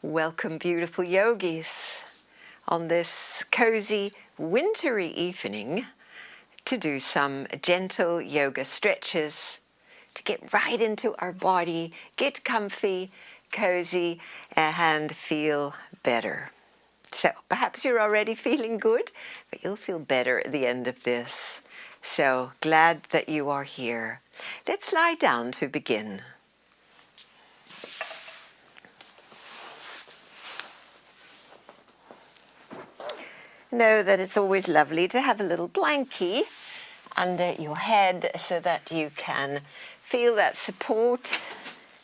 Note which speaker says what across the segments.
Speaker 1: Welcome, beautiful yogis, on this cozy, wintry evening to do some gentle yoga stretches to get right into our body, get comfy, cozy, and feel better. So perhaps you're already feeling good, but you'll feel better at the end of this. So glad that you are here. Let's lie down to begin. Know that it's always lovely to have a little blankie under your head so that you can feel that support.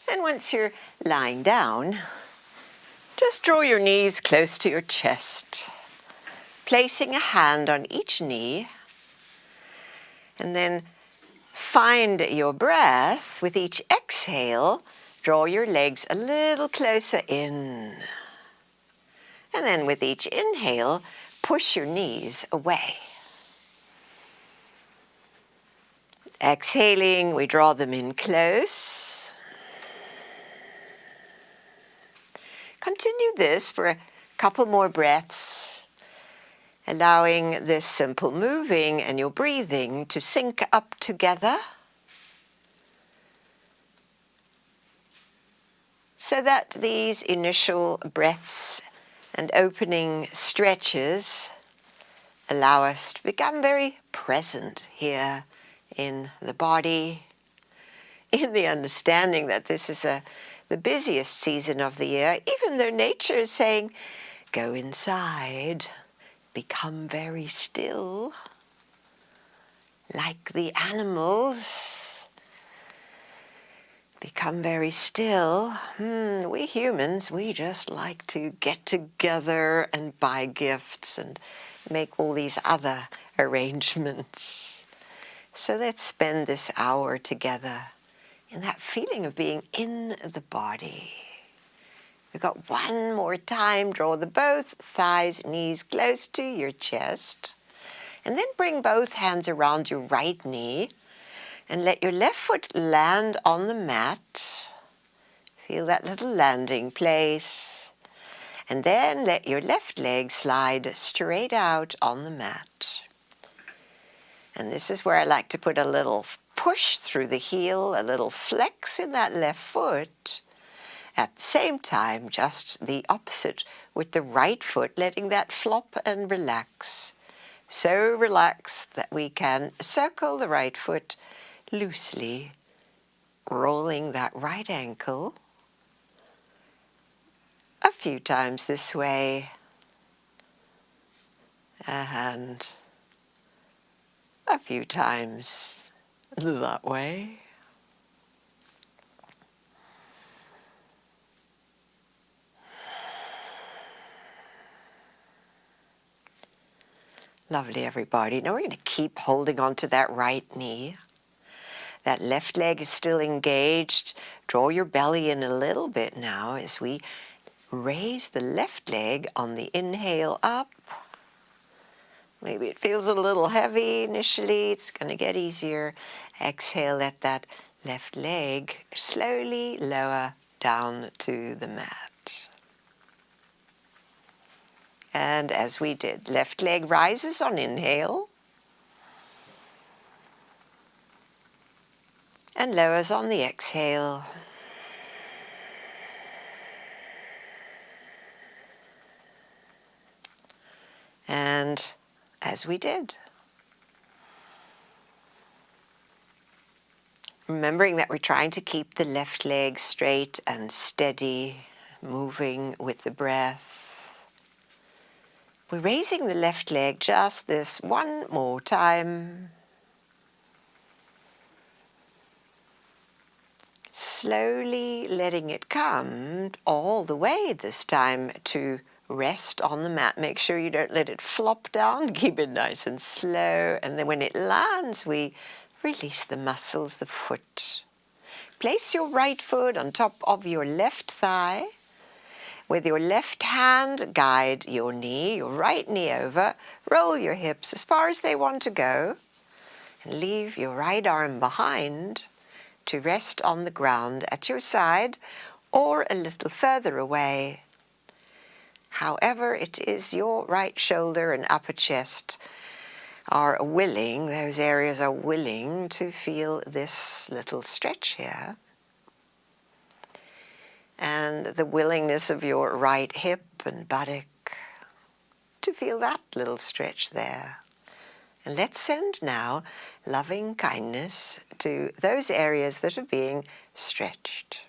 Speaker 1: And once you're lying down, just draw your knees close to your chest, placing a hand on each knee, and then find your breath. With each exhale, draw your legs a little closer in. And then with each inhale, push your knees away. Exhaling, we draw them in close. Continue this for a couple more breaths, allowing this simple moving and your breathing to sync up together so that these initial breaths and opening stretches allow us to become very present here in the body, in the understanding that this is the busiest season of the year, even though nature is saying, go inside, become very still, like the animals. Become very still. We humans, we just like to get together and buy gifts and make all these other arrangements. So let's spend this hour together in that feeling of being in the body. We've got one more time. Draw the both thighs, knees close to your chest. And then bring both hands around your right knee. And let your left foot land on the mat. Feel that little landing place. And then let your left leg slide straight out on the mat. And this is where I like to put a little push through the heel, a little flex in that left foot. At the same time, just the opposite with the right foot, letting that flop and relax. So relaxed that we can circle the right foot loosely, rolling that right ankle a few times this way and a few times that way. Lovely, everybody. Now we're going to keep holding on to that right knee. That left leg is still engaged. Draw your belly in a little bit now as we raise the left leg on the inhale up. Maybe it feels a little heavy initially. It's going to get easier. Exhale, let that left leg slowly lower down to the mat. And as we did, left leg rises on inhale. And lowers on the exhale. And as we did. Remembering that we're trying to keep the left leg straight and steady, moving with the breath. We're raising the left leg just this one more time. Slowly letting it come all the way this time to rest on the mat. Make sure you don't let it flop down. Keep it nice and slow. And then when it lands, we release the muscles, the foot. Place your right foot on top of your left thigh. With your left hand, guide your knee, your right knee over. Roll your hips as far as they want to go. And leave your right arm behind to rest on the ground at your side or a little further away However it is your right shoulder and upper chest are willing, those areas are willing to feel this little stretch here. And the willingness of your right hip and buttock to feel that little stretch there. And let's send now loving kindness to those areas that are being stretched.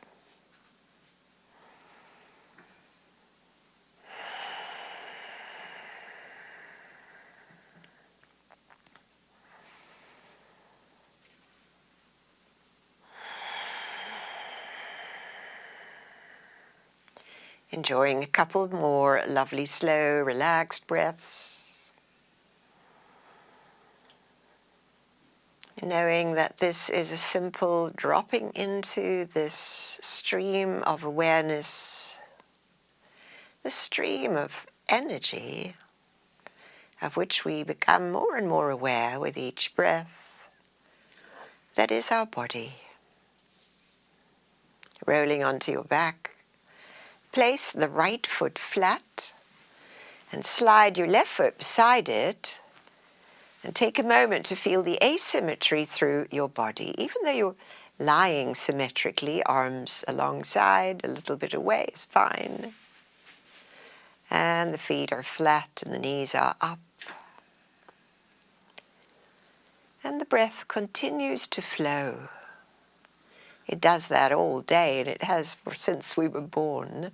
Speaker 1: Enjoying a couple more lovely, slow, relaxed breaths. Knowing that this is a simple dropping into this stream of awareness, the stream of energy of which we become more and more aware with each breath. That is our body. Rolling onto your back. Place the right foot flat and slide your left foot beside it and take a moment to feel the asymmetry through your body. Even though you're lying symmetrically, arms alongside, a little bit away is fine. And the feet are flat and the knees are up. And the breath continues to flow. It does that all day, and it has since we were born.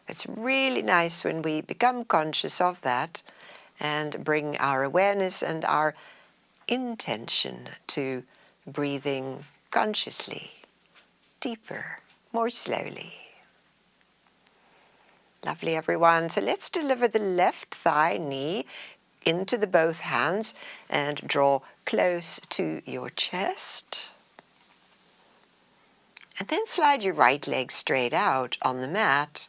Speaker 1: It's really nice when we become conscious of that and bring our awareness and our intention to breathing consciously, deeper, more slowly. Lovely, everyone. So let's deliver the left thigh, knee into the both hands and draw close to your chest. And then slide your right leg straight out on the mat,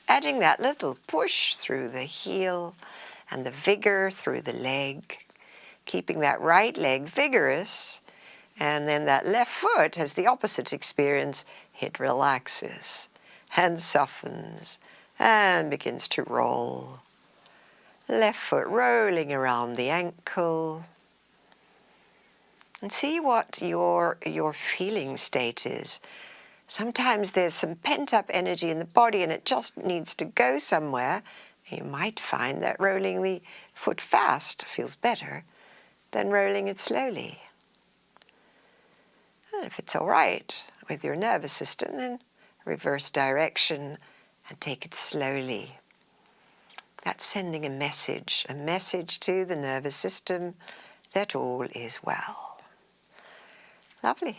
Speaker 1: adding that little push through the heel and the vigor through the leg, keeping that right leg vigorous, and then that left foot has the opposite experience. It relaxes and softens and begins to roll. Left foot rolling around the ankle. And see what your feeling state is. Sometimes there's some pent-up energy in the body and it just needs to go somewhere. You might find that rolling the foot fast feels better than rolling it slowly. And if it's all right with your nervous system, then reverse direction and take it slowly. That's sending a message to the nervous system that all is well. Lovely.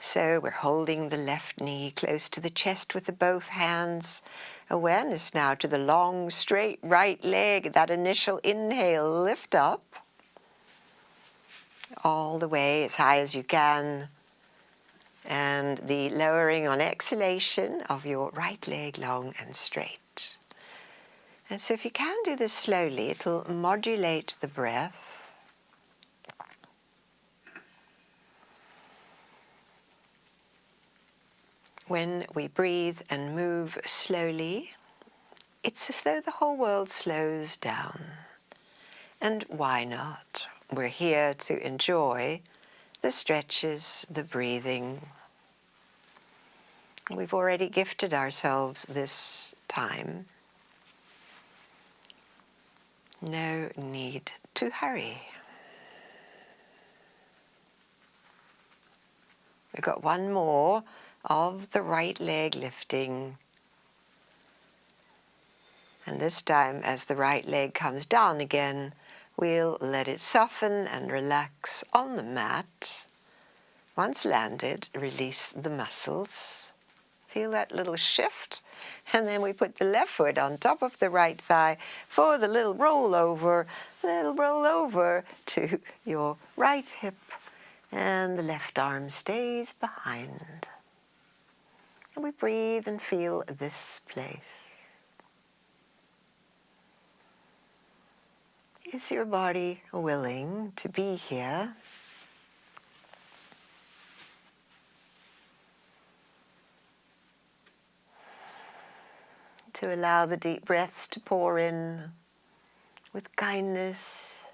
Speaker 1: So we're holding the left knee close to the chest with the both hands. Awareness now to the long, straight right leg. That initial inhale, lift up all the way as high as you can. And the lowering on exhalation of your right leg long and straight. And so if you can do this slowly, it'll modulate the breath. When we breathe and move slowly, it's as though the whole world slows down. And why not? We're here to enjoy the stretches, the breathing. We've already gifted ourselves this time. No need to hurry. We've got one more of the right leg lifting. And this time, as the right leg comes down again, we'll let it soften and relax on the mat. Once landed, release the muscles. Feel that little shift. And then we put the left foot on top of the right thigh for the little rollover to your right hip. And the left arm stays behind. And we breathe and feel this place. Is your body willing to be here? to allow the deep breaths to pour in with kindness.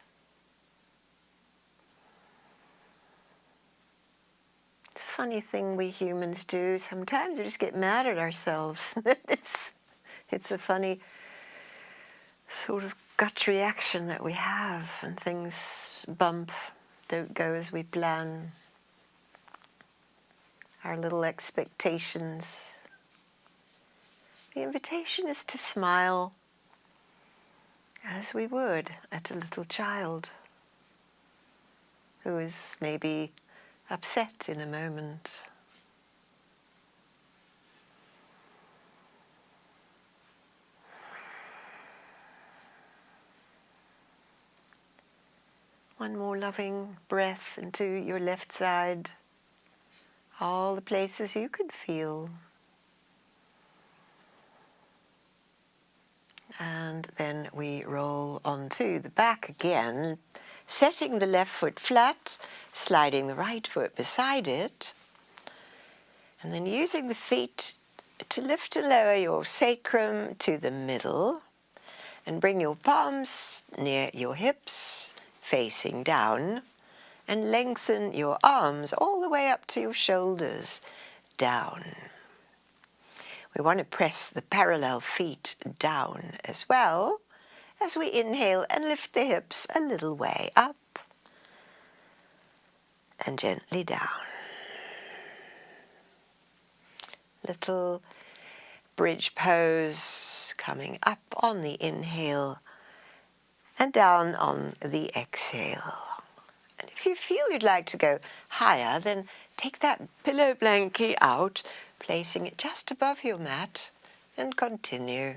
Speaker 1: It's a funny thing we humans do. Sometimes we just get mad at ourselves. It's a funny sort of gut reaction that we have, and things don't go as we plan. Our little expectations. The invitation is to smile as we would at a little child who is maybe upset in a moment. One more loving breath into your left side, all the places you could feel. And then we roll onto the back again, setting the left foot flat, sliding the right foot beside it, and then using the feet to lift and lower your sacrum to the middle, and bring your palms near your hips, facing down, and lengthen your arms all the way up to your shoulders, down. We want to press the parallel feet down as well as we inhale and lift the hips a little way up and gently down. Little bridge pose coming up on the inhale and down on the exhale. And if you feel you'd like to go higher, then take that pillow blanket out, placing it just above your mat, and continue.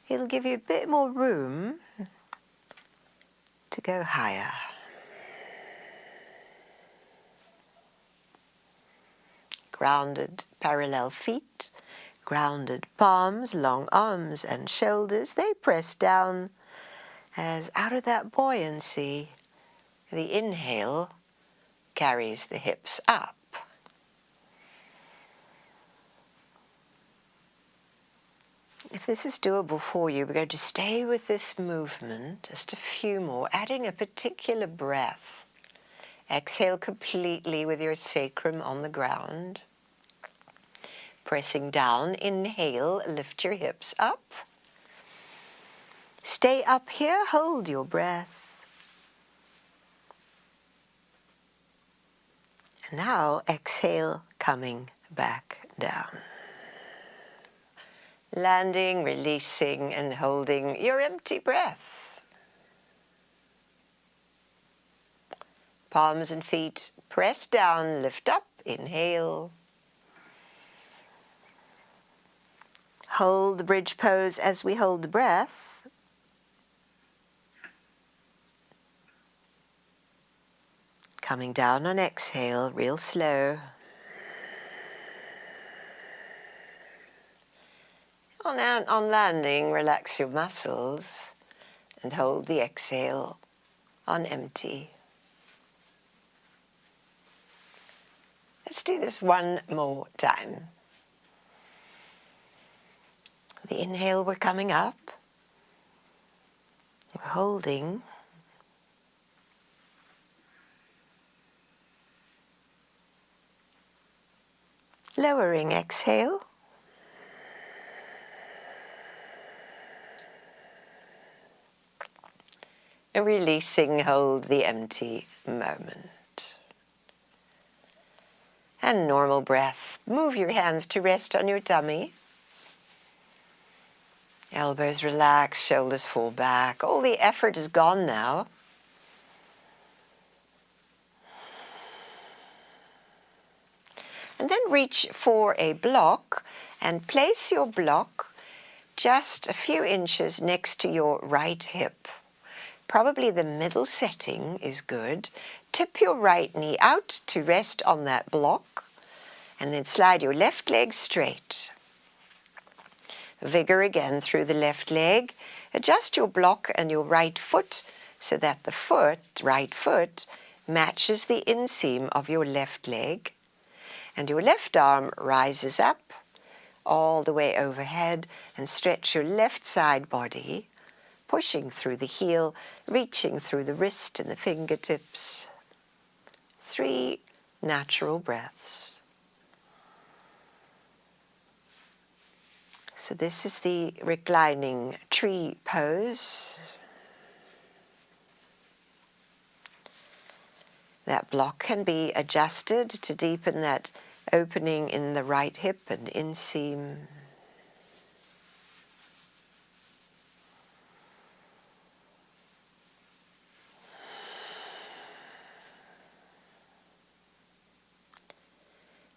Speaker 1: It'll give you a bit more room to go higher. Grounded parallel feet, grounded palms, long arms and shoulders, they press down as out of that buoyancy, the inhale carries the hips up. If this is doable for you, we're going to stay with this movement just a few more, adding a particular breath. Exhale completely with your sacrum on the ground. Pressing down, inhale, lift your hips up. Stay up here, hold your breath. And now exhale, coming back down. Landing, releasing, and holding your empty breath. Palms and feet press down, lift up, inhale. Hold the bridge pose as we hold the breath. Coming down on exhale, real slow. On landing, relax your muscles and hold the exhale on empty. Let's do this one more time. The inhale, we're coming up. We're holding. Lowering exhale. And releasing, hold the empty moment. And normal breath. Move your hands to rest on your tummy. Elbows relax, shoulders fall back. All the effort is gone now. And then reach for a block and place your block just a few inches next to your right hip. Probably the middle setting is good. Tip your right knee out to rest on that block, and then slide your left leg straight. Vigor again through the left leg. Adjust your block and your right foot so that the right foot, matches the inseam of your left leg, and your left arm rises up all the way overhead, and stretch your left side body, pushing through the heel, reaching through the wrist and the fingertips. 3 natural breaths. So this is the reclining tree pose. That block can be adjusted to deepen that opening in the right hip and inseam.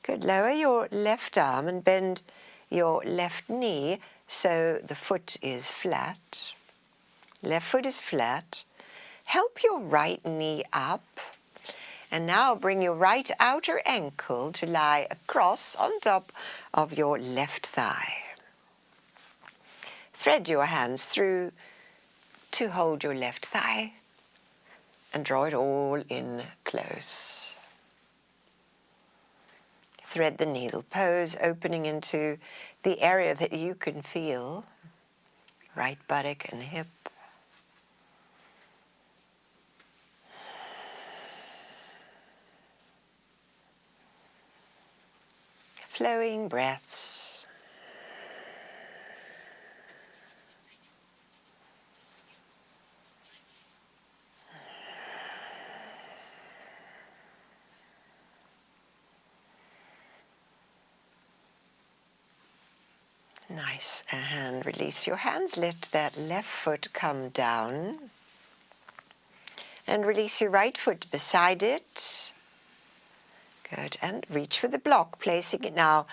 Speaker 1: Good. Lower your left arm and bend your left knee so the foot is flat. Left foot is flat. Help your right knee up. And now bring your right outer ankle to lie across on top of your left thigh. Thread your hands through to hold your left thigh and draw it all in close. Thread the needle pose, opening into the area that you can feel, right buttock and hip. Flowing breaths. Nice. And release your hands. Let that left foot come down. And release your right foot beside it. Good. And reach for the block, placing it now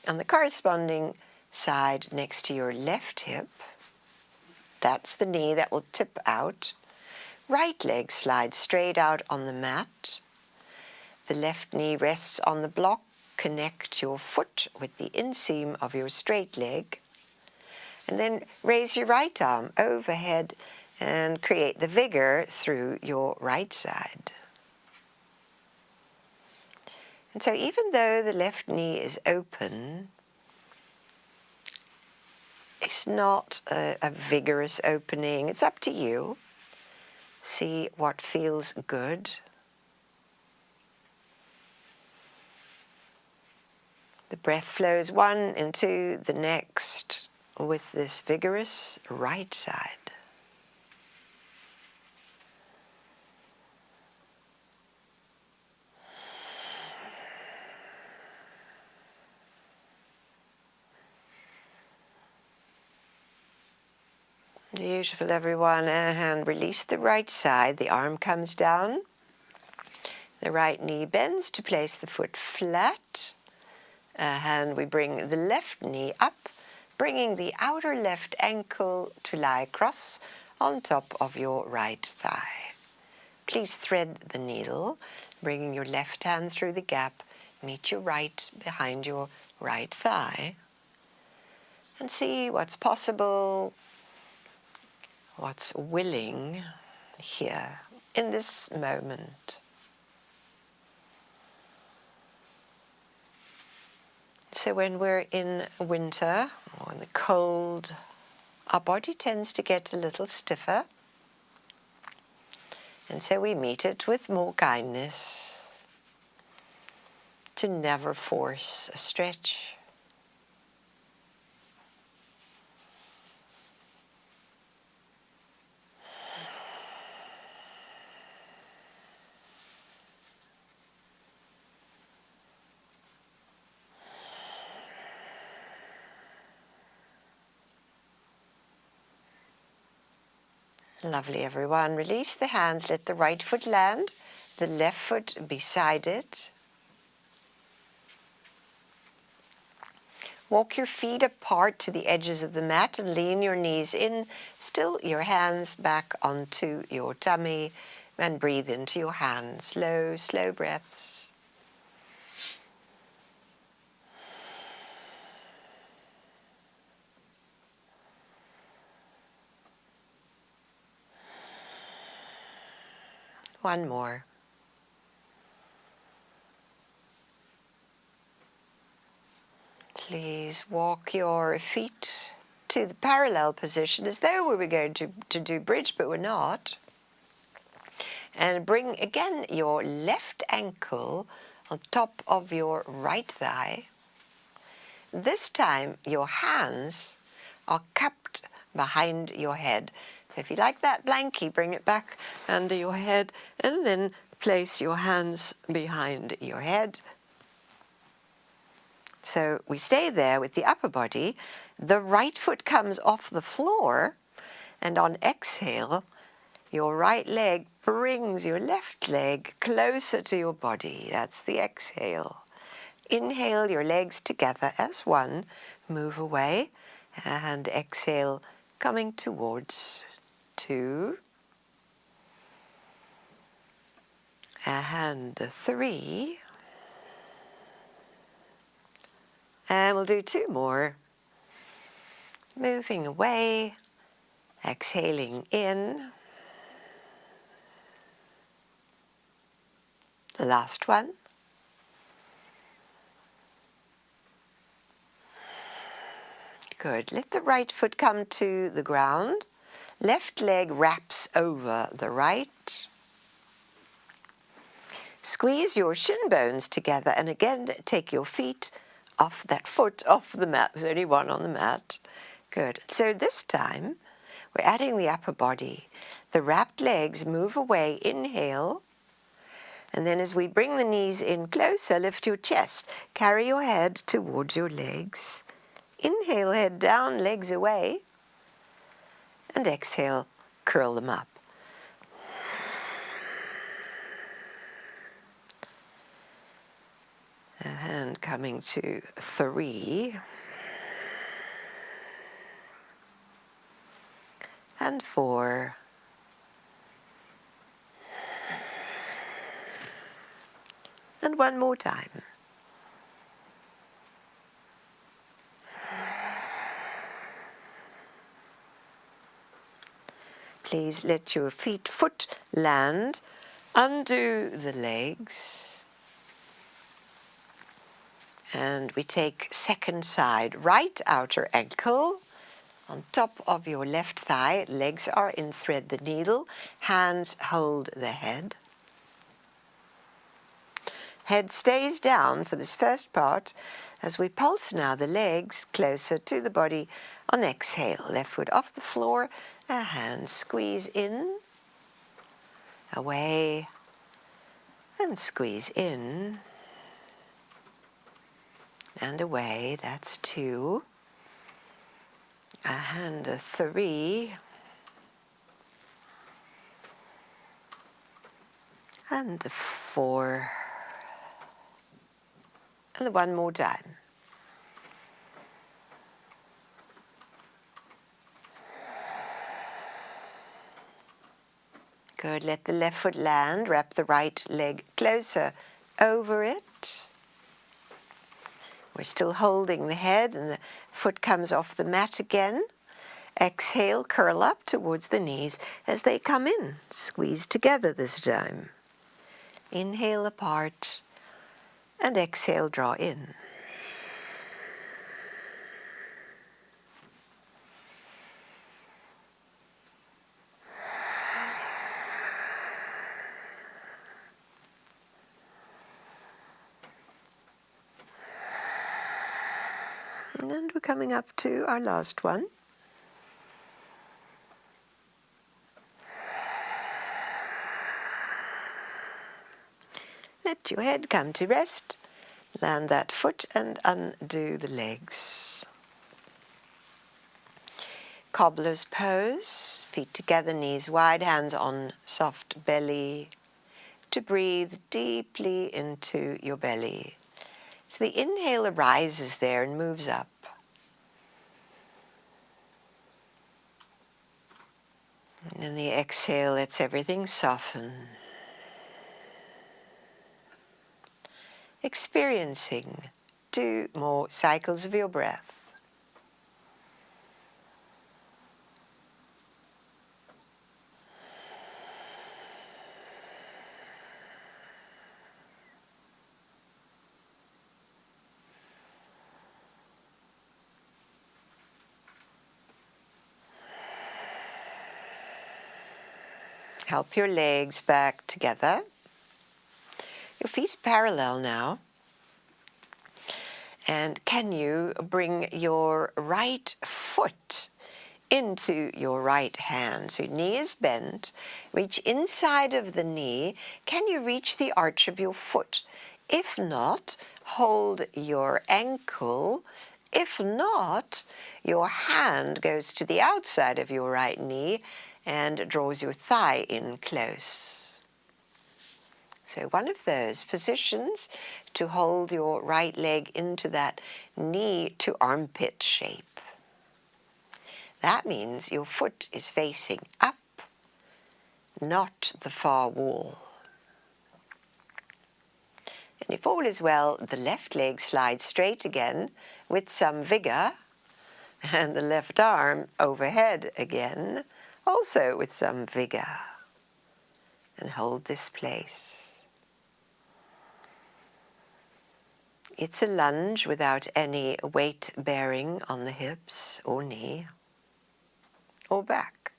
Speaker 1: on the corresponding side next to your left hip. That's the knee that will tip out. Right leg slides straight out on the mat. The left knee rests on the block. Connect your foot with the inseam of your straight leg. And then raise your right arm overhead and create the vigor through your right side. And so even though the left knee is open, it's not a vigorous opening. It's up to you. See what feels good. The breath flows one into the next with this vigorous right side. Beautiful, everyone. And release the right side. The arm comes down. The right knee bends to place the foot flat. And we bring the left knee up, bringing the outer left ankle to lie across on top of your right thigh. Please thread the needle, bringing your left hand through the gap, meet your right behind your right thigh, and see what's possible, what's willing here in this moment. So when we're in winter or in the cold, our body tends to get a little stiffer. And so we meet it with more kindness, to never force a stretch. Lovely, everyone. Release the hands. Let the right foot land, the left foot beside it. Walk your feet apart to the edges of the mat and lean your knees in. Still your hands back onto your tummy and breathe into your hands. Slow, slow breaths. One more. Please walk your feet to the parallel position as though we were going to do bridge, but we're not. And bring again your left ankle on top of your right thigh. This time your hands are cupped behind your head. So if you like that blankie, bring it back under your head and then place your hands behind your head. So we stay there with the upper body. The right foot comes off the floor, and on exhale, your right leg brings your left leg closer to your body. That's the exhale. Inhale your legs together as one, move away, and exhale, coming towards 2, and 3, and we'll do 2 more. Moving away, exhaling in. The last one. Good. Let the right foot come to the ground. Left leg wraps over the right. Squeeze your shin bones together and again take your feet off that foot, off the mat. There's only one on the mat. Good. So this time we're adding the upper body. The wrapped legs move away. Inhale. And then as we bring the knees in closer, lift your chest. Carry your head towards your legs. Inhale, head down, legs away. And exhale, curl them up. And coming to 3. And 4. And one more time. Please let your foot land, undo the legs. And we take second side, right outer ankle on top of your left thigh. Legs are in thread the needle. Hands hold the head. Head stays down for this first part as we pulse now the legs closer to the body on exhale. Left foot off the floor, hands squeeze in, away, and squeeze in, and away. That's 2. And 3. And 4. And one more time. Good. Let the left foot land. Wrap the right leg closer over it. We're still holding the head and the foot comes off the mat again. Exhale, curl up towards the knees as they come in. Squeeze together this time. Inhale apart and exhale, draw in. And we're coming up to our last one. Let your head come to rest. Land that foot and undo the legs. Cobbler's pose. Feet together, knees wide, hands on soft belly. To breathe deeply into your belly. So the inhale arises there and moves up. And then the exhale lets everything soften. Experiencing 2 more cycles of your breath. Help your legs back together. Your feet are parallel now. And can you bring your right foot into your right hand? So your knee is bent. Reach inside of the knee. Can you reach the arch of your foot? If not, hold your ankle. If not, your hand goes to the outside of your right knee and draws your thigh in close. So one of those positions to hold your right leg into that knee to armpit shape. That means your foot is facing up, not the far wall. And if all is well, the left leg slides straight again with some vigor, and the left arm overhead again, also with some vigor. And hold this place. It's a lunge without any weight bearing on the hips or knee or back.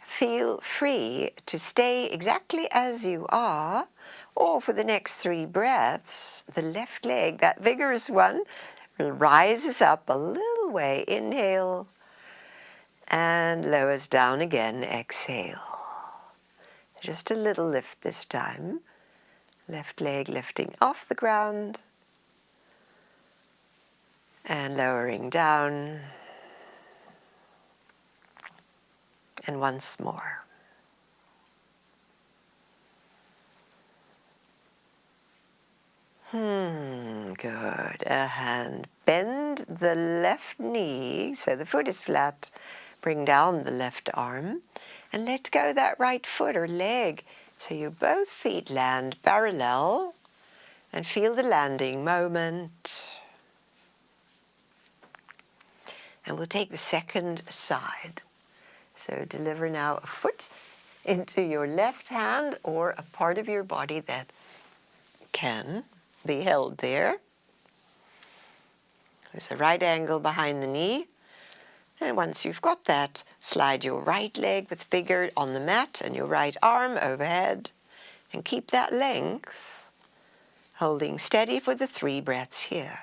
Speaker 1: Feel free to stay exactly as you are, or for the next 3 breaths, the left leg, that vigorous one, rises up a little way. Inhale. And lowers down again, exhale. Just a little lift this time. Left leg lifting off the ground and lowering down. And once more. Good. And bend the left knee so the foot is flat. Bring down the left arm and let go that right foot or leg so your both feet land parallel and feel the landing moment. And we'll take the second side. So deliver now a foot into your left hand or a part of your body that can be held there. There's a right angle behind the knee. And once you've got that, slide your right leg with vigor on the mat and your right arm overhead. And keep that length, holding steady for the 3 breaths here.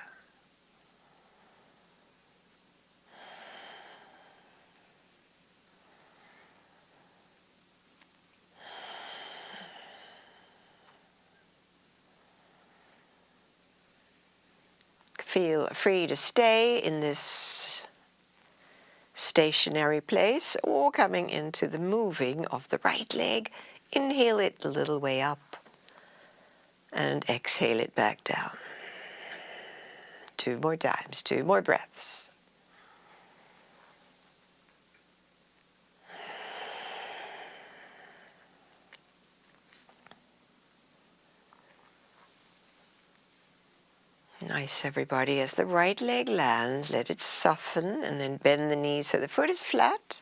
Speaker 1: Feel free to stay in this stationary place or coming into the moving of the right leg. Inhale it a little way up and exhale it back down. 2 more times, 2 more breaths. Nice, everybody. As the right leg lands, let it soften and then bend the knees so the foot is flat.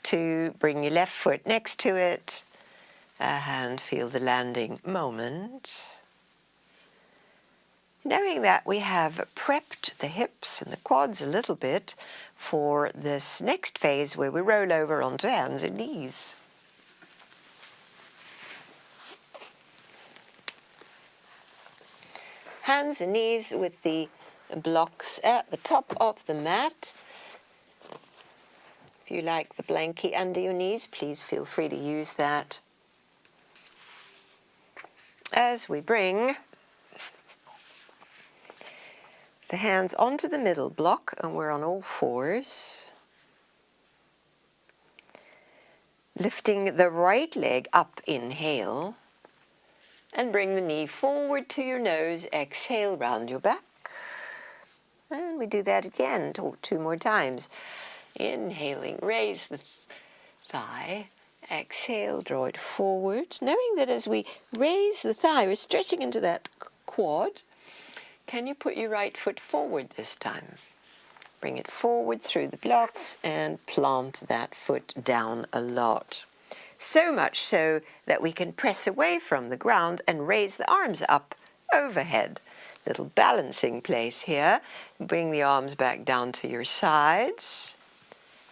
Speaker 1: 2, bring your left foot next to it and feel the landing moment. Knowing that we have prepped the hips and the quads a little bit for this next phase where we roll over onto hands and knees. Hands and knees with the blocks at the top of the mat. If you like the blankie under your knees, please feel free to use that. As we bring the hands onto the middle block, and we're on all 4s. Lifting the right leg up, inhale. And bring the knee forward to your nose, exhale, round your back. And we do that again 2 more times. Inhaling, raise the thigh. Exhale, draw it forward. Knowing that as we raise the thigh, we're stretching into that quad. Can you put your right foot forward this time? Bring it forward through the blocks and plant that foot down a lot. So much so that we can press away from the ground and raise the arms up overhead. little balancing place here. Bring the arms back down to your sides.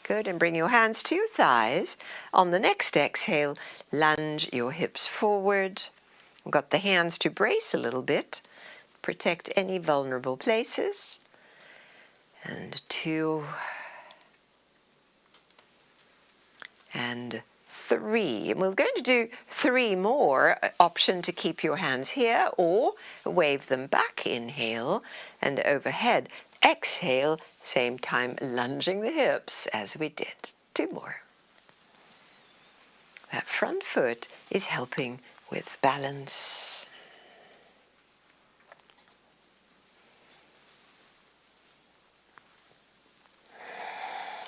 Speaker 1: Good, and bring your hands to your thighs. On the next exhale, lunge your hips forward. We've got the hands to brace a little bit, protect any vulnerable places. And 2, and 3. And we're going to do 3 more. Option to keep your hands here or wave them back. Inhale and overhead. Exhale, same time lunging the hips as we did. 2 more. That front foot is helping with balance.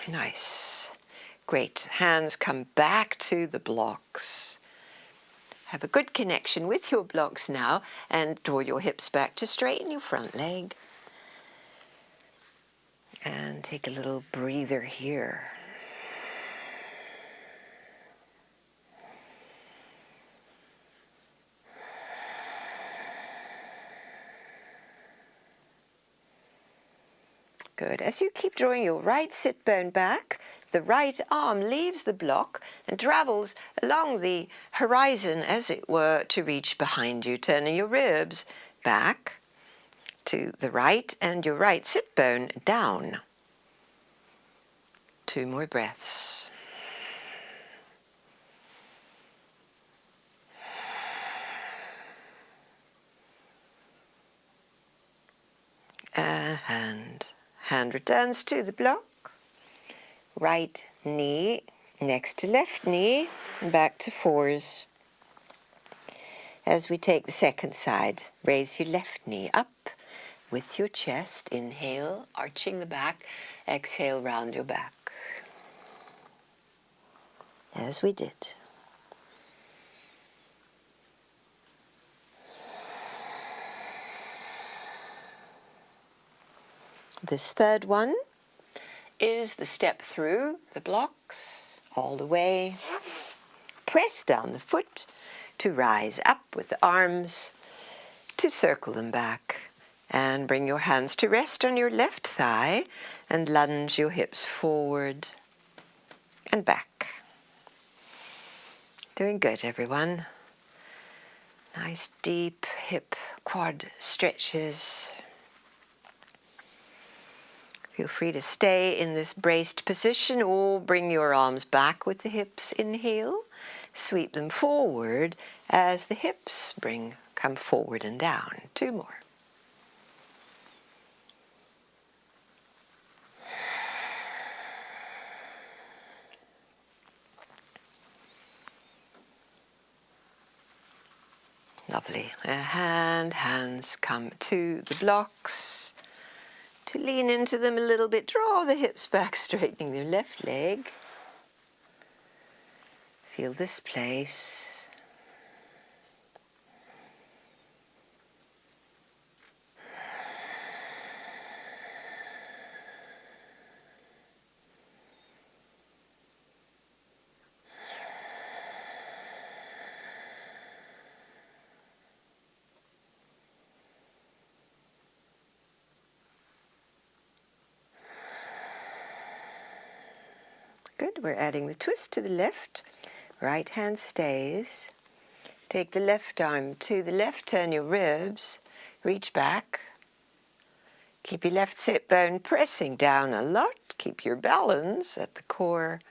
Speaker 1: Nice. Great. Hands come back to the blocks. Have a good connection with your blocks now and draw your hips back to straighten your front leg. And take a little breather here. Good. As you keep drawing your right sit bone back, the right arm leaves the block and travels along the horizon, as it were, to reach behind you, turning your ribs back to the right and your right sit bone down. 2 more breaths. And hand returns to the block. Right knee next to left knee, and back to 4s. As we take the second side, raise your left knee up with your chest. Inhale, arching the back. Exhale, round your back. As we did. This third one is the step through the blocks all the way. Press down the foot to rise up with the arms, to circle them back, and bring your hands to rest on your left thigh and lunge your hips forward and back. Doing good, everyone. Nice deep hip quad stretches. Feel free to stay in this braced position or bring your arms back with the hips. Inhale, sweep them forward as the hips come forward and down. 2 more. Lovely. And hands come to the blocks. To lean into them a little bit, draw the hips back, straightening your left leg. Feel this place. Good. We're adding the twist to the left. Right hand stays. Take the left arm to the left, turn your ribs, reach back. Keep your left sit bone pressing down a lot. Keep your balance at the core.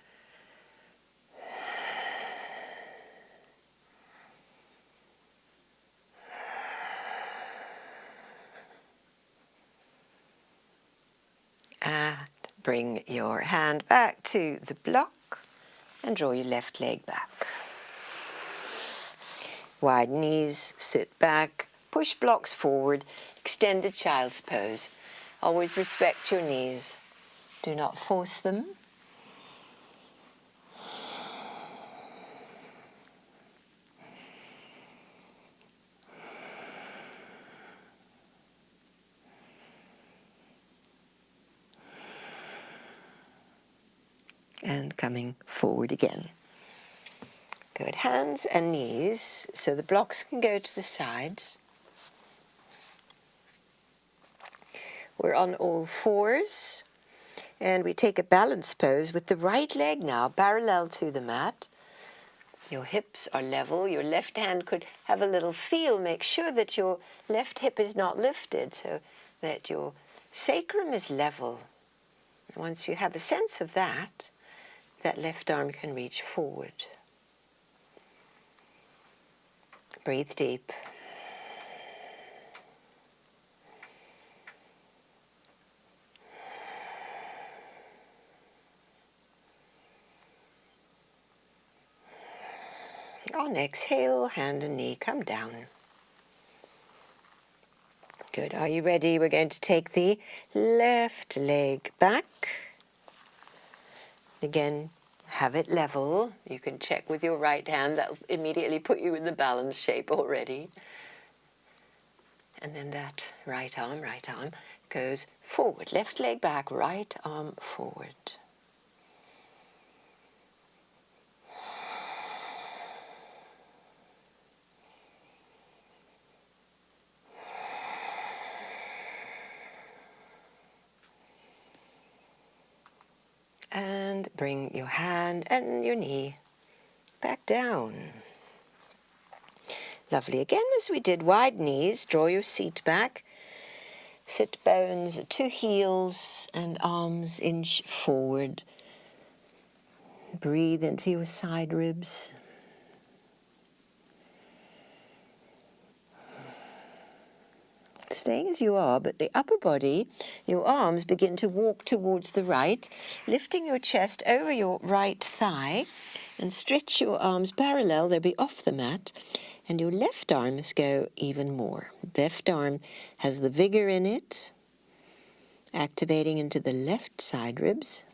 Speaker 1: And bring your hand back to the block and draw your left leg back. Wide knees, sit back, push blocks forward, extended child's pose. Always respect your knees. Do not force them. And coming forward again. Good. Hands and knees, so the blocks can go to the sides. We're on all fours, and we take a balance pose with the right leg now parallel to the mat. Your hips are level. Your left hand could have a little feel. Make sure that your left hip is not lifted so that your sacrum is level. Once you have a sense of that, that left arm can reach forward. Breathe deep. On exhale, hand and knee come down. Good. Are you ready? We're going to take the left leg back. Again, have it level. You can check with your right hand. That will immediately put you in the balance shape already. And then that right arm goes forward. Left leg back, right arm forward. And bring your hand and your knee back down. Lovely. Again, as we did, wide knees, draw your seat back. Sit bones to heels and arms inch forward. Breathe into your side ribs. Staying as you are, but the upper body, your arms begin to walk towards the right, lifting your chest over your right thigh, and stretch your arms parallel. They'll be off the mat, and your left arm must go even more. Left arm has the vigor in it, activating into the left side ribs.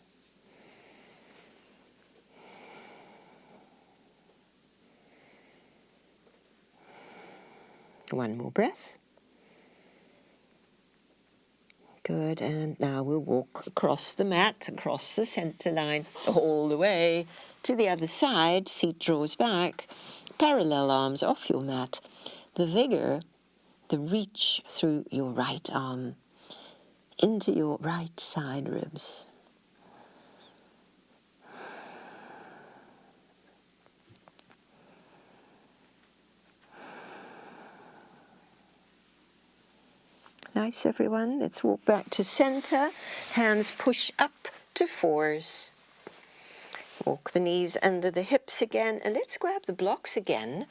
Speaker 1: One more breath. Good, and now we'll walk across the mat, across the center line, all the way to the other side. Seat draws back, parallel arms off your mat. The vigor, the reach through your right arm into your right side ribs. Nice, everyone. Let's walk back to center. Hands push up to fours. Walk the knees under the hips again. And let's grab the blocks again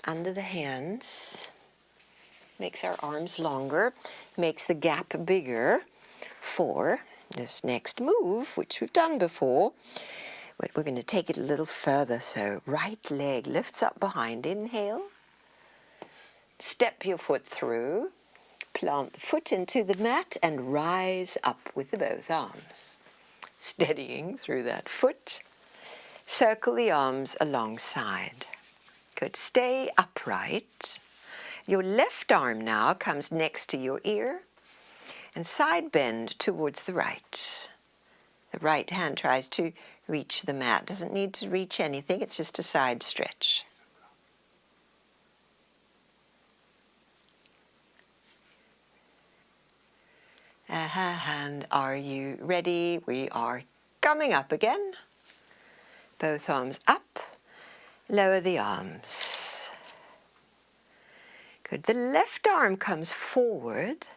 Speaker 1: under the hands. Makes our arms longer. Makes the gap bigger for this next move, which we've done before. But we're going to take it a little further. So right leg lifts up behind. Inhale. Step your foot through. Plant the foot into the mat and rise up with the both arms. Steadying through that foot. Circle the arms alongside. Good. Stay upright. Your left arm now comes next to your ear and side bend towards the right. The right hand tries to reach the mat. Doesn't need to reach anything. It's just a side stretch. And are you ready? We are coming up again. Both arms up. Lower the arms. Good. The left arm comes forward.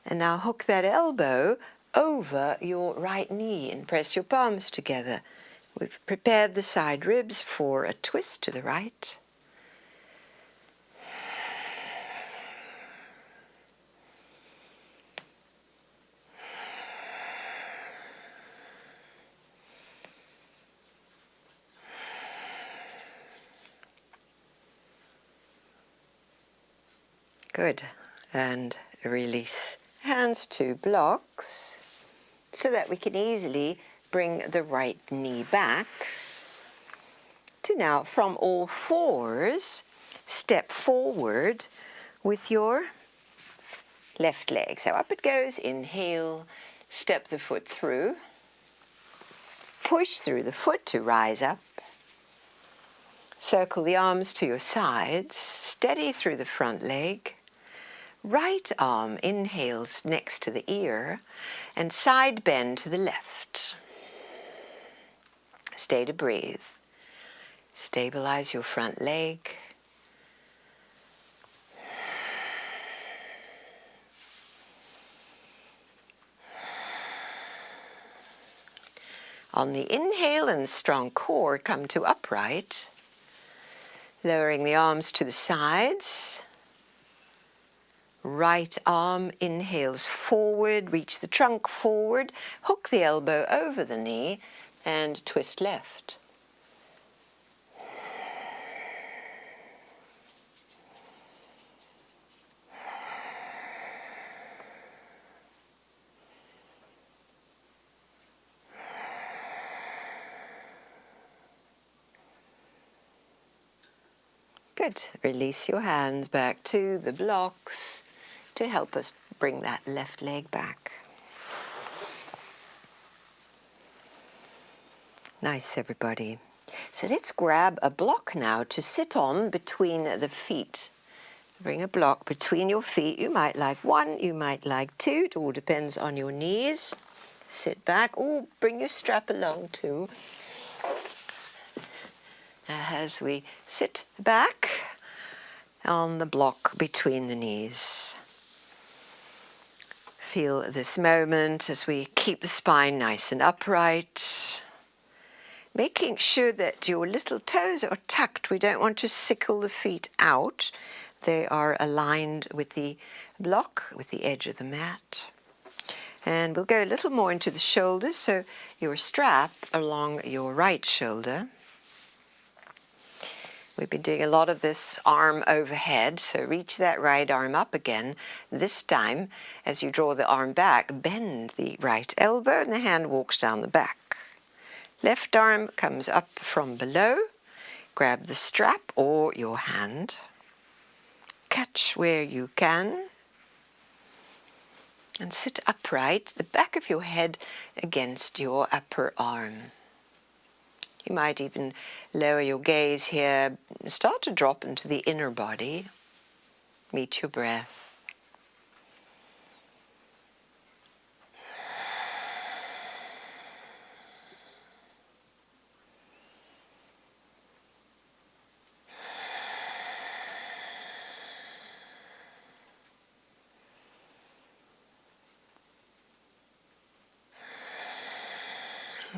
Speaker 1: And now hook that elbow over your right knee and press your palms together. We've prepared the side ribs for a twist to the right. Good. And release. Hands to blocks so that we can easily bring the right knee back. To now, from all fours, step forward with your left leg. So up it goes. Inhale. Step the foot through. Push through the foot to rise up. Circle the arms to your sides. Steady through the front leg. Right arm inhales next to the ear and side bend to the left. Stay to breathe. Stabilize your front leg. On the inhale and strong core, come to upright, lowering the arms to the sides. Right arm inhales forward, reach the trunk forward, hook the elbow over the knee, and twist left. Good. Release your hands back to the blocks to help us bring that left leg back. Nice, everybody. So let's grab a block now to sit on between the feet. Bring a block between your feet. You might like one, you might like two. It all depends on your knees. Sit back, or bring your strap along too. As we sit back on the block between the knees. Feel this moment as we keep the spine nice and upright. Making sure that your little toes are tucked. We don't want to sickle the feet out. They are aligned with the block, with the edge of the mat. And we'll go a little more into the shoulders, so your strap along your right shoulder. We've been doing a lot of this arm overhead, so reach that right arm up again. This time, as you draw the arm back, bend the right elbow and the hand walks down the back. Left arm comes up from below. Grab the strap or your hand. Catch where you can. And sit upright, the back of your head against your upper arm. You might even lower your gaze here, start to drop into the inner body. Meet your breath.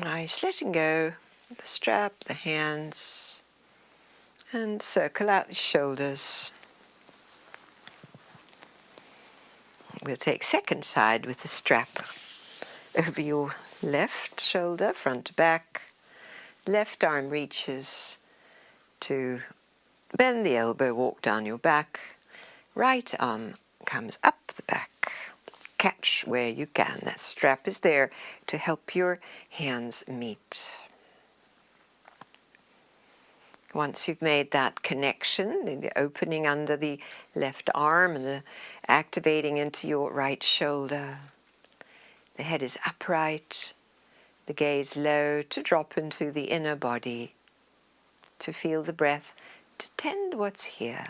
Speaker 1: Nice, letting go the strap, the hands, and circle out the shoulders. We'll take second side with the strap over your left shoulder, front to back. Left arm reaches to bend the elbow, walk down your back. Right arm comes up the back. Catch where you can. That strap is there to help your hands meet. Once you've made that connection, the opening under the left arm and the activating into your right shoulder, the head is upright, the gaze low to drop into the inner body, to feel the breath, to tend what's here.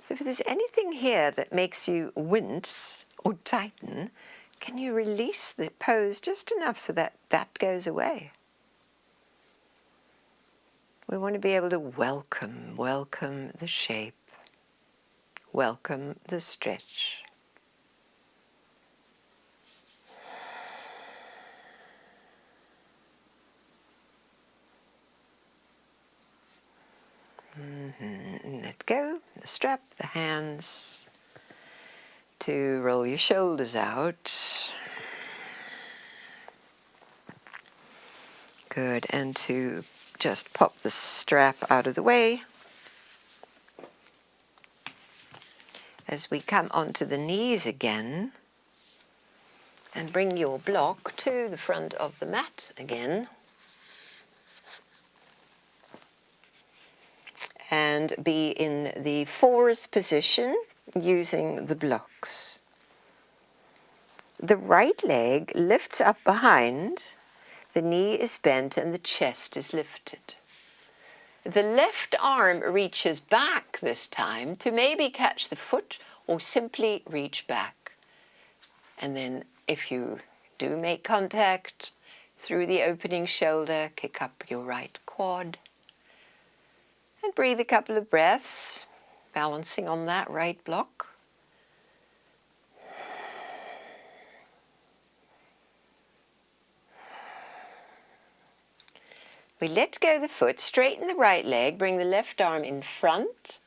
Speaker 1: So if there's anything here that makes you wince or tighten, can you release the pose just enough so that that goes away? We want to be able to welcome the shape, welcome the stretch. And let go, the strap, the hands, to roll your shoulders out. Good, and to just pop the strap out of the way. As we come onto the knees again, and bring your block to the front of the mat again. And be in the forest position using the blocks. The right leg lifts up behind, the knee is bent and the chest is lifted. The left arm reaches back this time to maybe catch the foot or simply reach back. And then if you do make contact through the opening shoulder, kick up your right quad. And breathe a couple of breaths, balancing on that right block. We let go the foot, straighten the right leg, bring the left arm in front,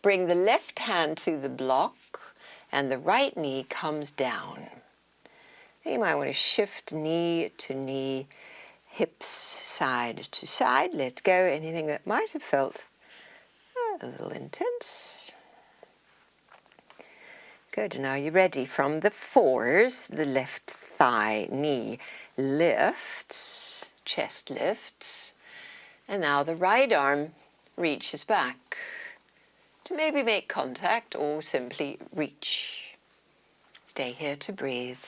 Speaker 1: bring the left hand to the block, and the right knee comes down. You might want to shift knee to knee, hips side to side. Let go anything that might have felt a little intense. Good. Now you're ready. From the fours, the left thigh, knee lifts, chest lifts, and now the right arm reaches back to maybe make contact or simply reach. Stay here to breathe.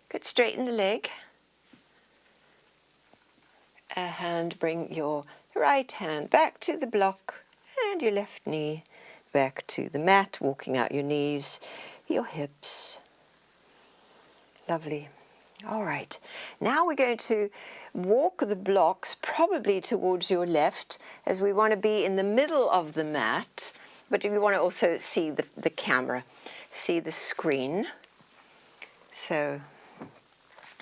Speaker 1: Good, straighten the leg. And bring your right hand back to the block and your left knee back to the mat, walking out your knees, your hips. Lovely. All right. Now we're going to walk the blocks probably towards your left, as we want to be in the middle of the mat, but we want to also see the camera, see the screen. So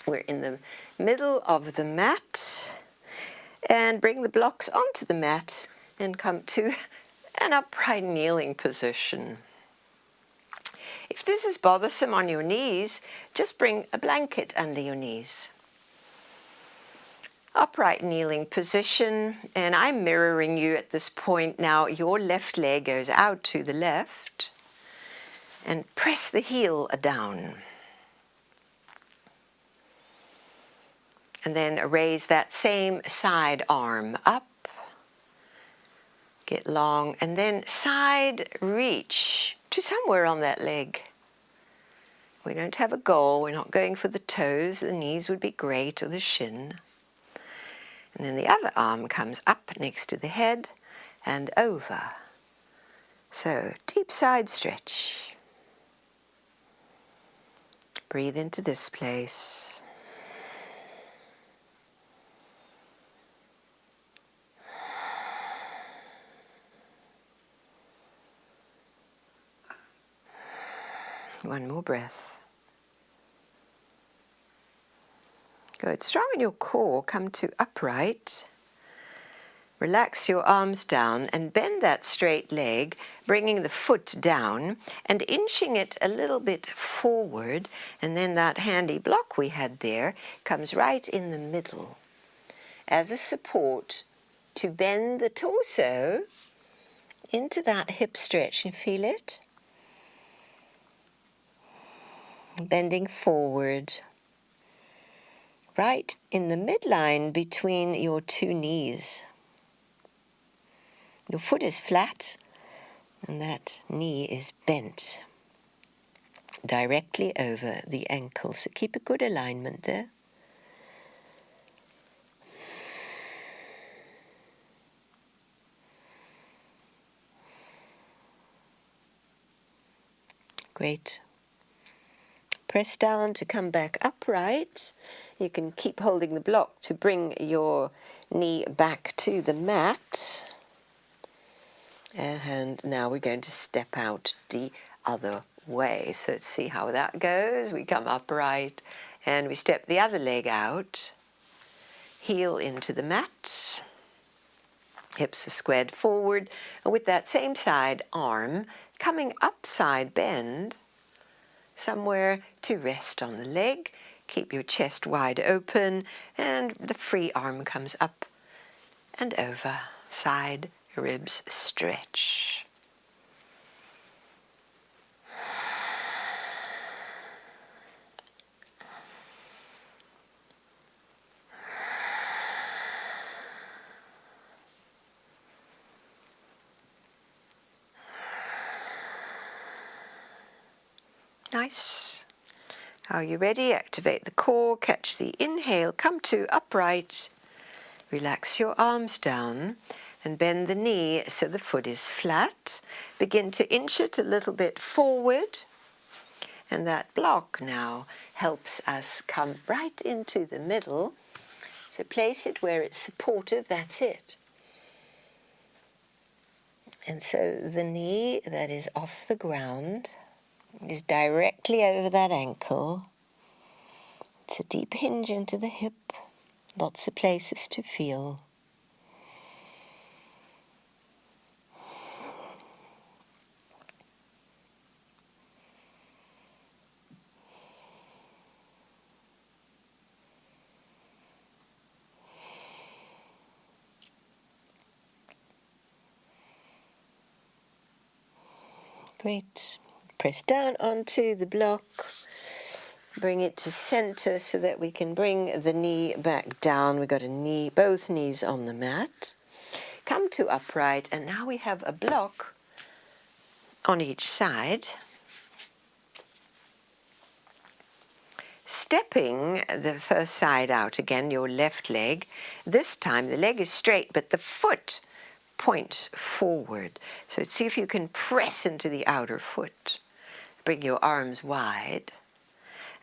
Speaker 1: we're in the middle of the mat, and bring the blocks onto the mat and come to an upright kneeling position. If this is bothersome on your knees, just bring a blanket under your knees. Upright kneeling position, and I'm mirroring you at this point now. Your left leg goes out to the left, and press the heel down. And then raise that same side arm up. Get long, and then side reach to somewhere on that leg. We don't have a goal. We're not going for the toes. The knees would be great, or the shin. And then the other arm comes up next to the head and over. So deep side stretch. Breathe into this place. One more breath. Good. Strong in your core, come to upright. Relax your arms down and bend that straight leg, bringing the foot down and inching it a little bit forward. And then that handy block we had there comes right in the middle as a support to bend the torso into that hip stretch. You feel it? Bending forward, right in the midline between your two knees. Your foot is flat and that knee is bent directly over the ankle. So keep a good alignment there. Great. Press down to come back upright. You can keep holding the block to bring your knee back to the mat. And now we're going to step out the other way. So let's see how that goes. We come upright and we step the other leg out. Heel into the mat. Hips are squared forward. And with that same side arm coming up side bend, somewhere to rest on the leg. Keep your chest wide open and the free arm comes up and over. Side ribs stretch. Nice. Are you ready? Activate the core, catch the inhale, come to upright. Relax your arms down and bend the knee so the foot is flat. Begin to inch it a little bit forward. And that block now helps us come right into the middle. So place it where it's supportive, that's it. And so the knee that is off the ground is directly over that ankle. It's a deep hinge into the hip, lots of places to feel. Great. Press down onto the block. Bring it to center so that we can bring the knee back down. We've got a knee, both knees on the mat. Come to upright, and now we have a block on each side. Stepping the first side out again, your left leg. This time the leg is straight, but the foot points forward. So see if you can press into the outer foot. Bring your arms wide.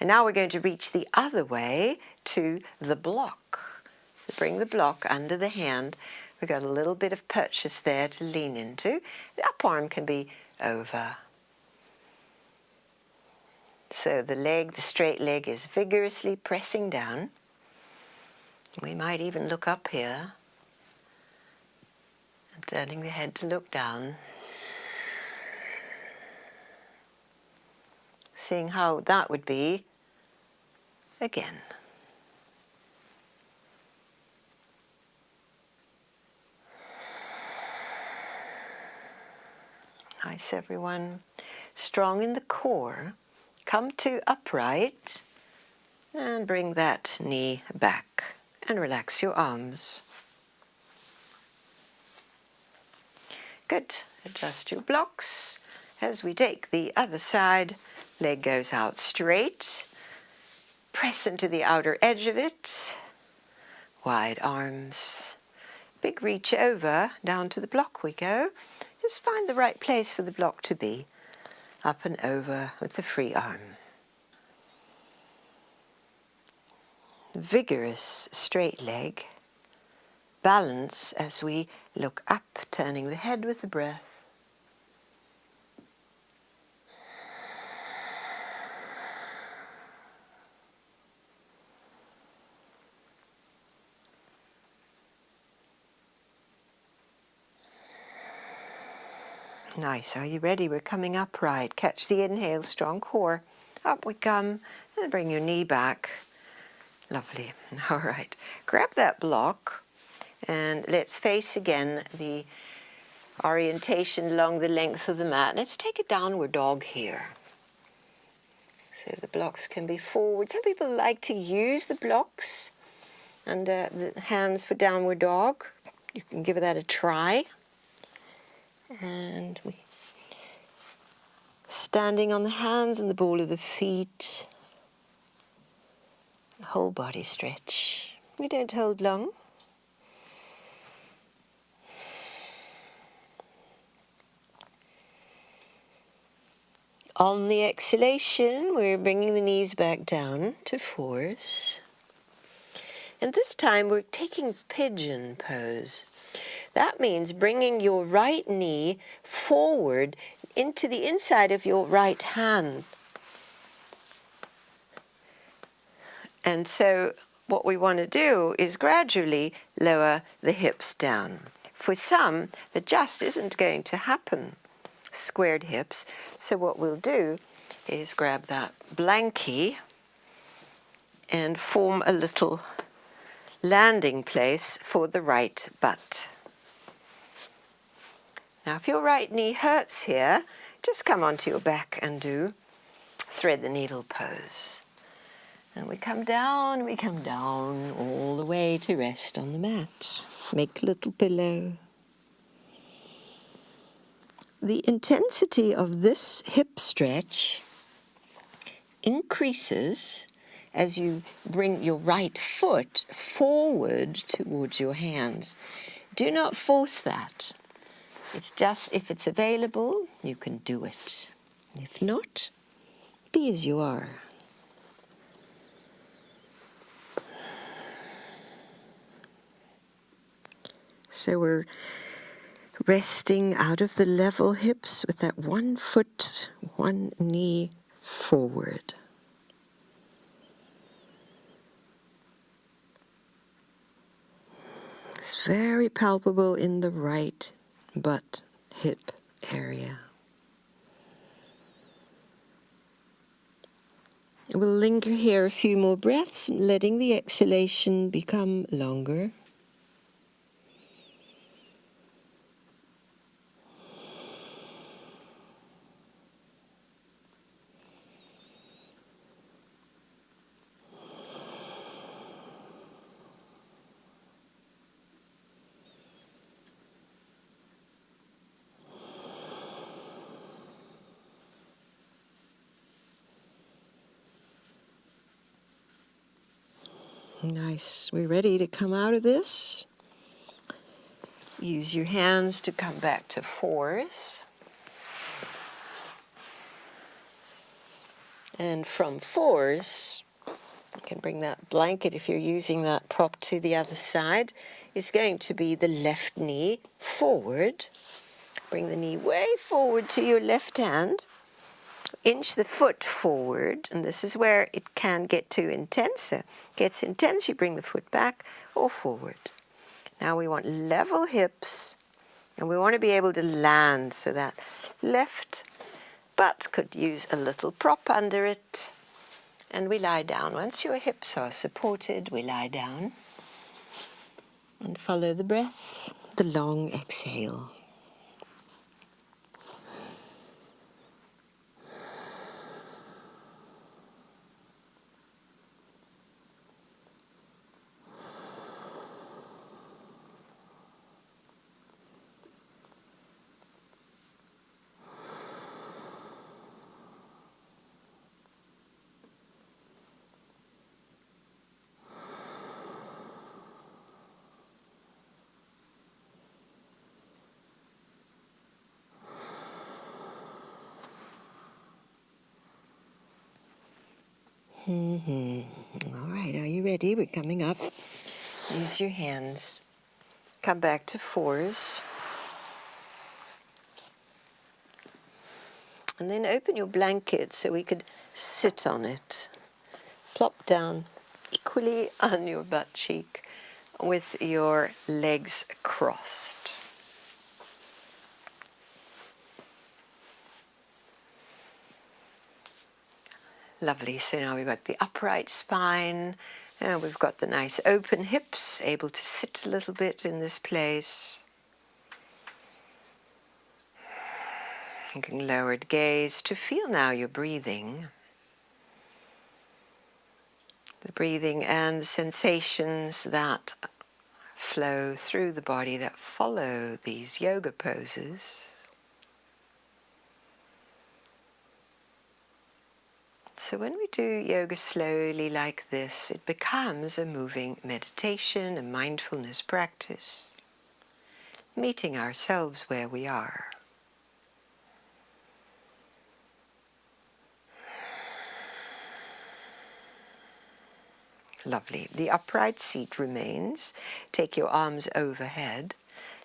Speaker 1: And now we're going to reach the other way to the block. So bring the block under the hand. We've got a little bit of purchase there to lean into. The up arm can be over. So the leg, the straight leg, is vigorously pressing down. We might even look up here. And turning the head to look down. Seeing how that would be again. Nice, everyone. Strong in the core. Come to upright and bring that knee back and relax your arms. Good. Adjust your blocks. As we take the other side, leg goes out straight. Press into the outer edge of it. Wide arms. Big reach over. Down to the block we go. Just find the right place for the block to be. Up and over with the free arm. Vigorous straight leg. Balance as we look up, turning the head with the breath. Nice. Are you ready? We're coming upright. Catch the inhale, strong core. Up we come. And bring your knee back. Lovely. All right. Grab that block and let's face again the orientation along the length of the mat. Let's take a downward dog here. So the blocks can be forward. Some people like to use the blocks and the hands for downward dog. You can give that a try. And we standing on the hands and the ball of the feet. Whole body stretch. We don't hold long. On the exhalation, we're bringing the knees back down to fours. And this time we're taking pigeon pose. That means bringing your right knee forward into the inside of your right hand. And so what we want to do is gradually lower the hips down. For some, that just isn't going to happen. Squared hips. So what we'll do is grab that blankie and form a little landing place for the right butt. Now if your right knee hurts here, just come onto your back and do thread the needle pose. And we come down all the way to rest on the mat. Make a little pillow. The intensity of this hip stretch increases as you bring your right foot forward towards your hands. Do not force that. It's just if it's available, you can do it. If not, be as you are. So we're resting out of the level hips with that one foot, one knee forward. It's very palpable in the right butt hip area. We'll linger here a few more breaths, letting the exhalation become longer. Nice. We're ready to come out of this. Use your hands to come back to fours. And from fours, you can bring that blanket, if you're using that prop, to the other side. It's going to be the left knee forward. Bring the knee way forward to your left hand. Inch the foot forward, and this is where it can get too intense. So it gets intense, you bring the foot back or forward. Now we want level hips, and we want to be able to land so that left butt could use a little prop under it. And we lie down. Once your hips are supported, we lie down and follow the breath, the long exhale. All right, are you ready? We're coming up. Use your hands. Come back to fours. And then open your blanket so we could sit on it. Plop down equally on your butt cheek with your legs crossed. Lovely. So now we've got the upright spine, and we've got the nice open hips, able to sit a little bit in this place. Looking lowered gaze to feel now your breathing. The breathing and the sensations that flow through the body that follow these yoga poses. So when we do yoga slowly like this, it becomes a moving meditation, a mindfulness practice, meeting ourselves where we are. Lovely. The upright seat remains. Take your arms overhead,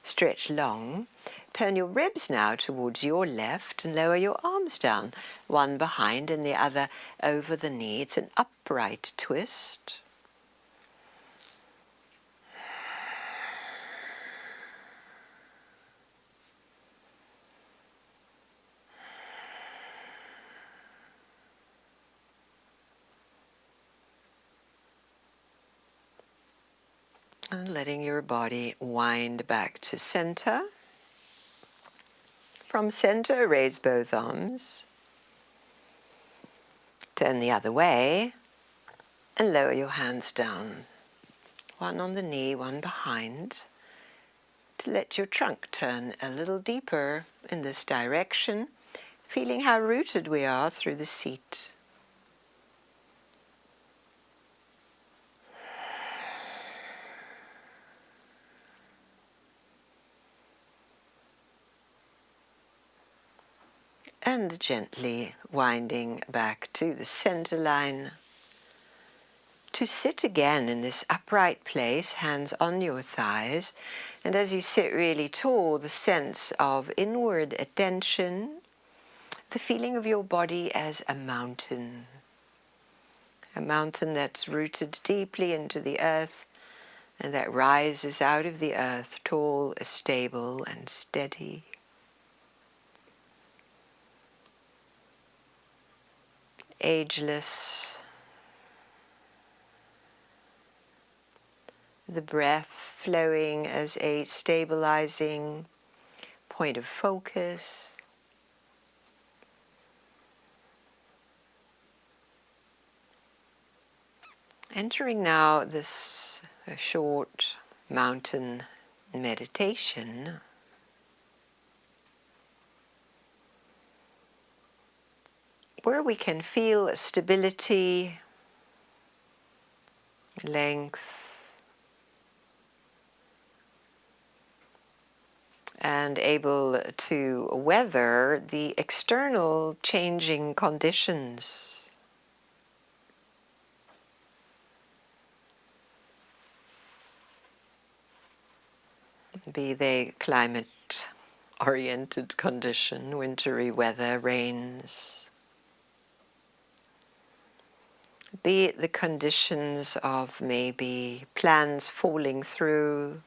Speaker 1: stretch long. Turn your ribs now towards your left and lower your arms down, one behind and the other over the knee. It's an upright twist. And letting your body wind back to center. From center, raise both arms. Turn the other way and lower your hands down. One on the knee, one behind. To let your trunk turn a little deeper in this direction, feeling how rooted we are through the seat. And gently winding back to the center line. To sit again in this upright place, hands on your thighs, and as you sit really tall, the sense of inward attention, the feeling of your body as a mountain that's rooted deeply into the earth and that rises out of the earth tall, stable and steady. Ageless. The breath flowing as a stabilizing point of focus. Entering now this short mountain meditation, where we can feel stability, length, and able to weather the external changing conditions. Be they climate-oriented condition, wintry weather, rains. Be it the conditions of maybe plans falling through,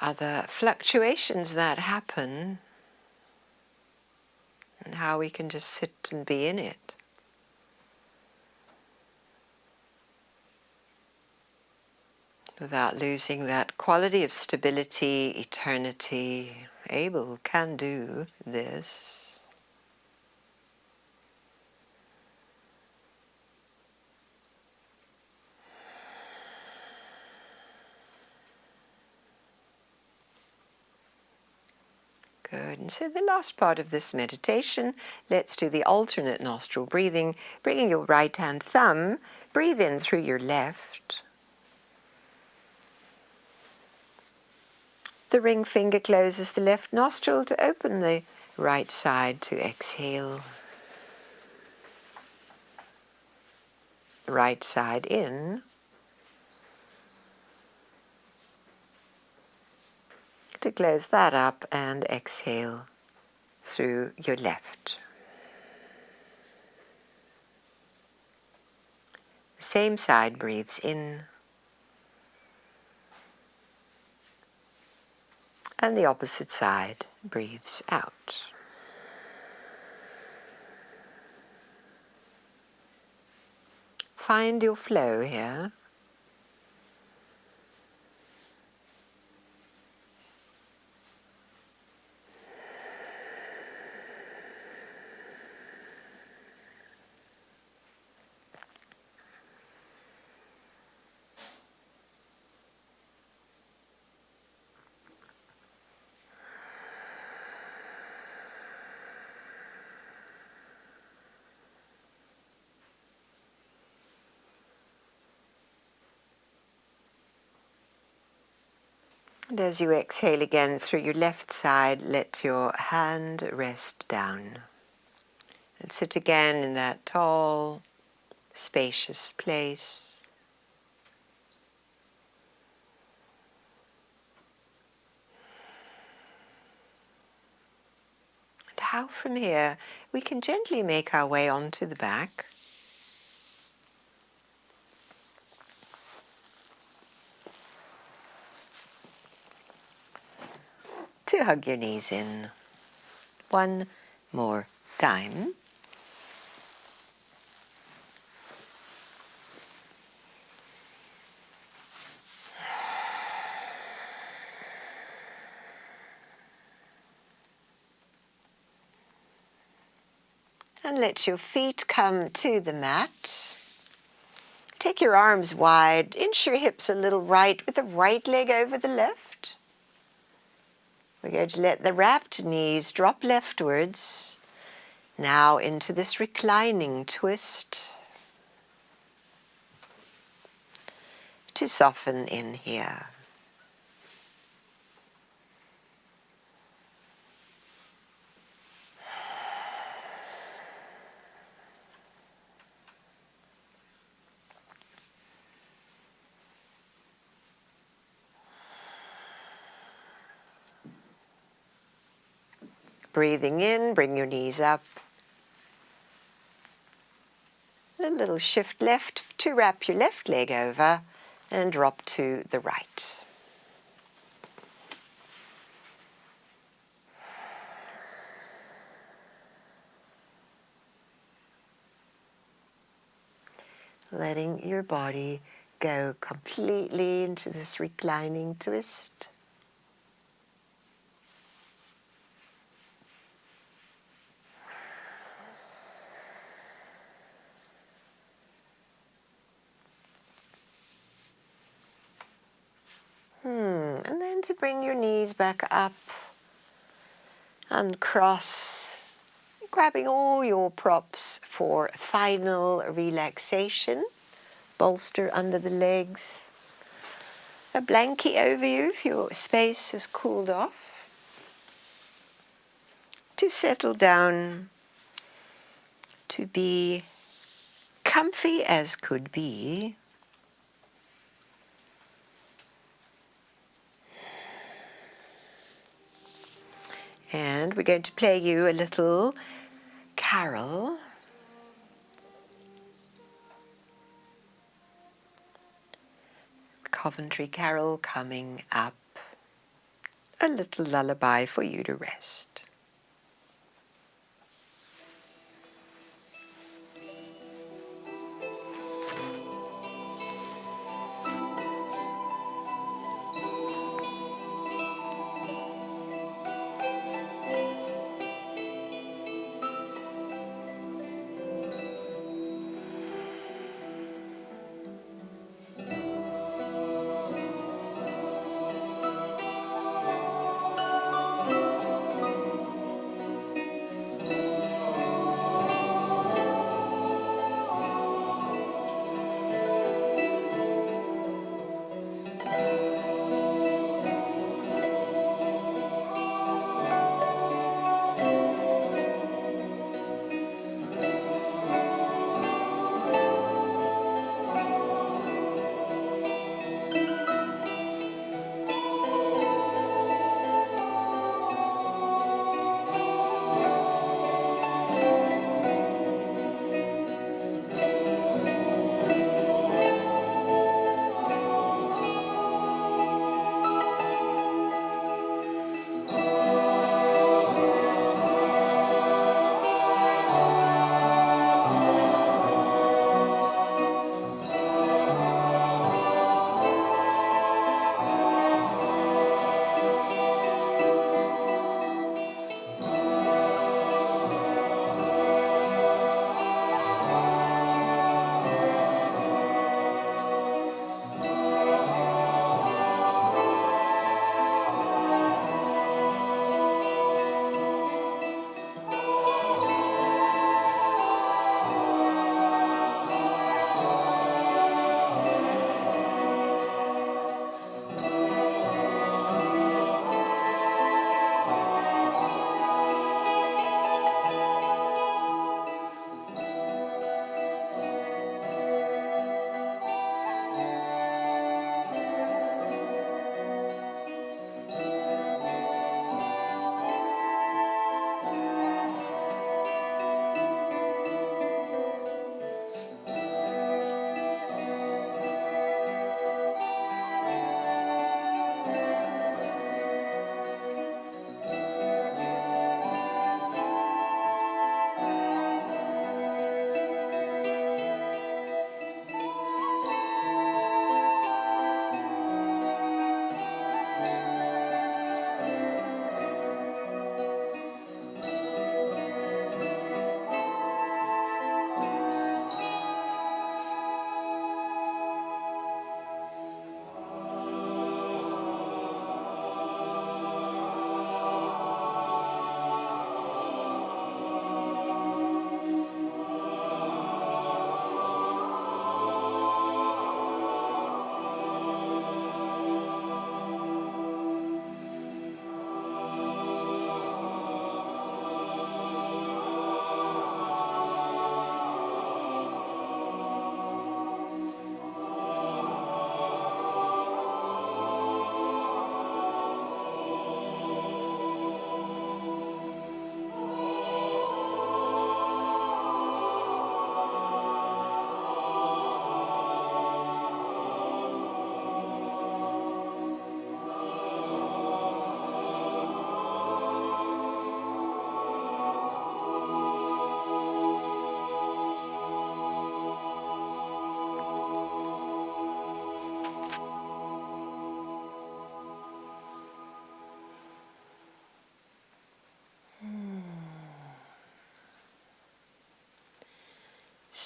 Speaker 1: other fluctuations that happen, and how we can just sit and be in it. Without losing that quality of stability, eternity, able, can do this. Good. And so the last part of this meditation, let's do the alternate nostril breathing, bringing your right hand thumb, breathe in through your left. The ring finger closes the left nostril to open the right side to exhale. Right side in. To close that up and exhale through your left. The same side breathes in. And the opposite side breathes out. Find your flow here. And as you exhale again through your left side, let your hand rest down. And sit again in that tall, spacious place. And how from here we can gently make our way onto the back. To hug your knees in. One more time. And let your feet come to the mat. Take your arms wide, inch your hips a little right with the right leg over the left. We're going to let the wrapped knees drop leftwards. Now into this reclining twist. To soften in here. Breathing in, bring your knees up. A little shift left to wrap your left leg over and drop to the right. Letting your body go completely into this reclining twist. And then to bring your knees back up and cross, grabbing all your props for final relaxation. Bolster under the legs, a blankie over you if your space has cooled off. To settle down, to be comfy as could be. And we're going to play you a little carol. Coventry carol coming up. A little lullaby for you to rest.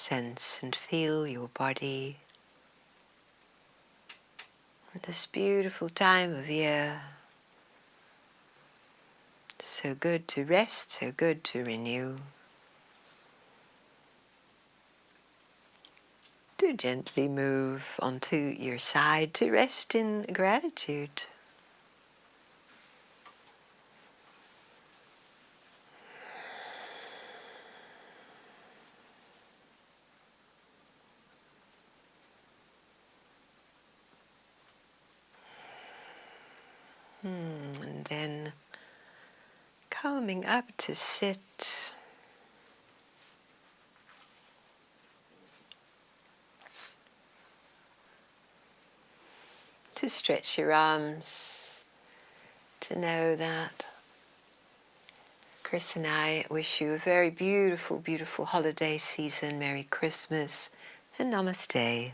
Speaker 1: sense and feel your body. This beautiful time of year. So good to rest, so good to renew. Do gently move onto your side to rest in gratitude. And then coming up to sit. To stretch your arms, to know that Chris and I wish you a very beautiful, beautiful holiday season. Merry Christmas and Namaste.